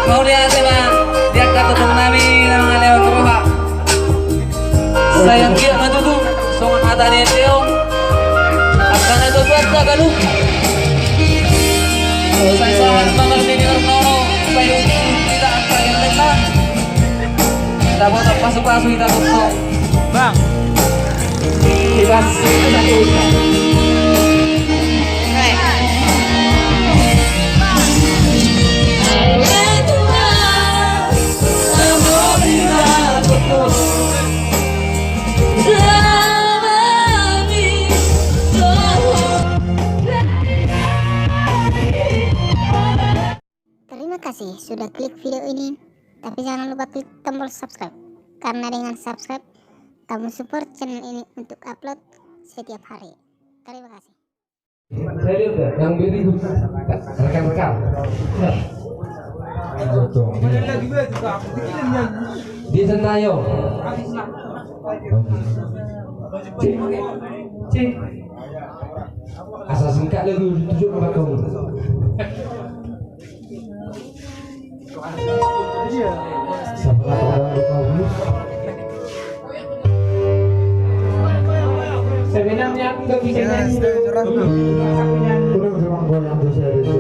Mau lihat bang, dia kata teman kami nama Leo Teroha. Sayang dia matutu, songan ada ni Leo. Akan ada buat tak galu. Saya sangat mengerti di Nono, supaya tidak akan yang letak. Kita buat pasu-pasu kita tutup. Bang, dikasih satu. Terima kasih sudah klik video ini, tapi jangan lupa klik tombol subscribe, karena dengan subscribe kamu support channel ini untuk upload setiap hari. Terima kasih. Saya lihat yang biru rekam-rekam. Di Senayo. Cik. Asal singkat lagi tunjuk ke kamu. Siapa orang kamu? Sebenarnya enggak bisa nyanyi. Udah memang goyang tuh saya itu.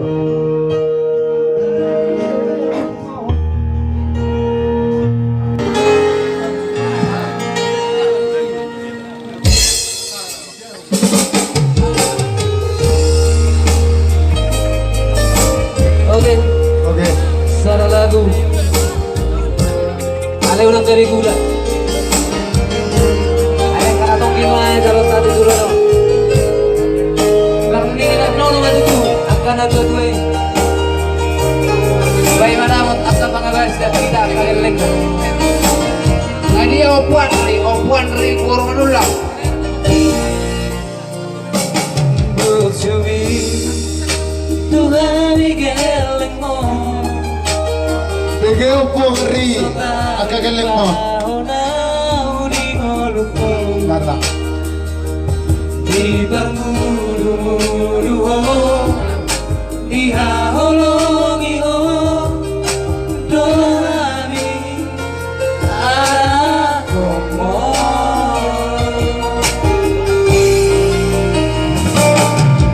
Oke. Salah lagu. Ale ulang dari gula. Gimana kalau tadi dulu dong? Karena ini kan nono maju akan ada dua. Bagaimana akan pengawas dan kita kalian lengkap. Tadi opuan dari kurang ulang. Bercubi Tuhan gelengmo. Bege opuan ri agak geleng mo. Kata. Di bermudu-mudu di haholongi doami ada komo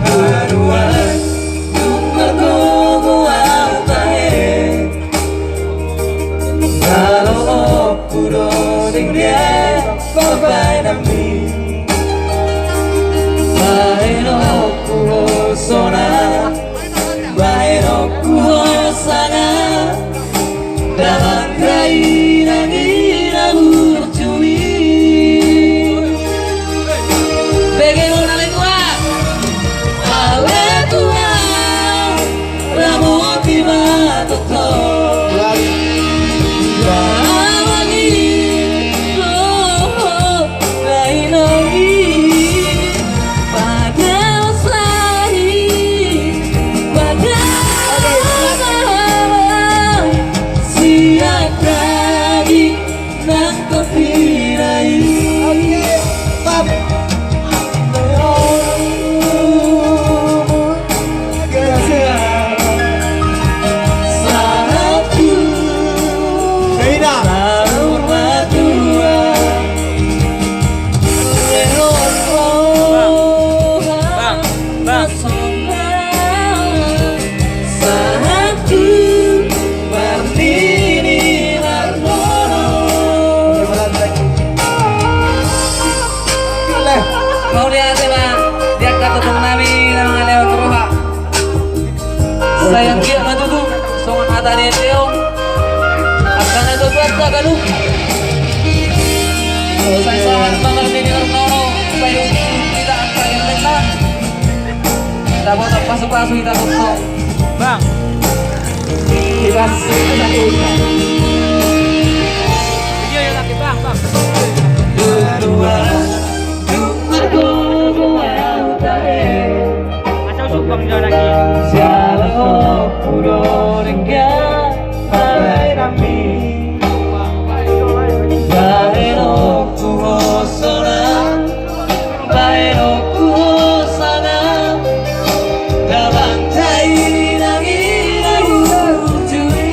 aduan tunggal komo altahe kalau kudo dingdie babai nami Baero kuhosona Baero kuhosana Dalam kainan ira bercumi Bagaimana lengua Ale tua Ramoti matoto Mau lihat bang, dia kata teman kami nama Leo Teroha. Sayang dia matutu, songan ada ni Leo. Akan ada buat tak galu. Saya sangat mengerti di Nono, supaya tidak akan yang letak. Kita buat pasu-pasu kita tutup. Bang, dikasih satu. Video yang lagi bang. Dua. Sialo puro rengga Bae nami Baero kuhosona Baero kuhosana Dalam kainan ira bercumi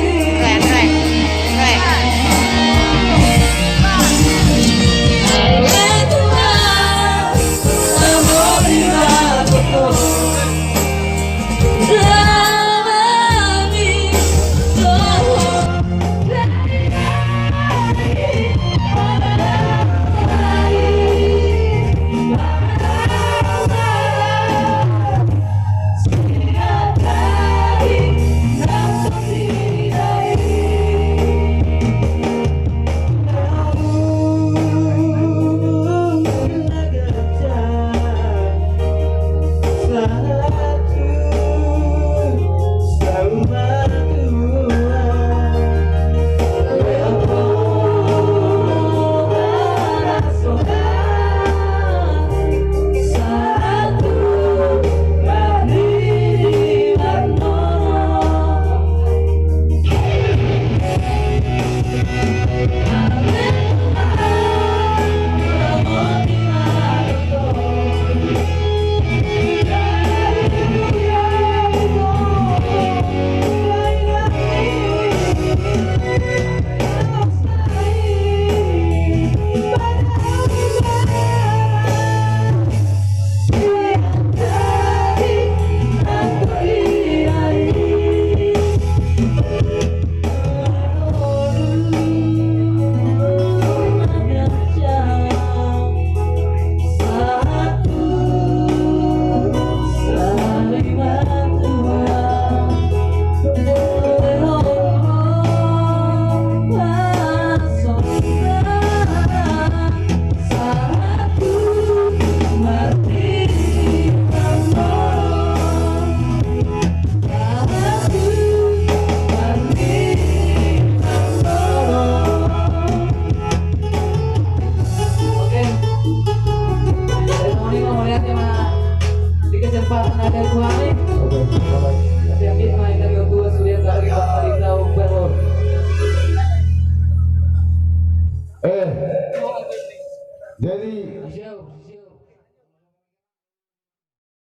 kami. Oke, bye-bye. Hati-hati main dari dua sudah dari Marisa Berlor. Eh, jadi Siap.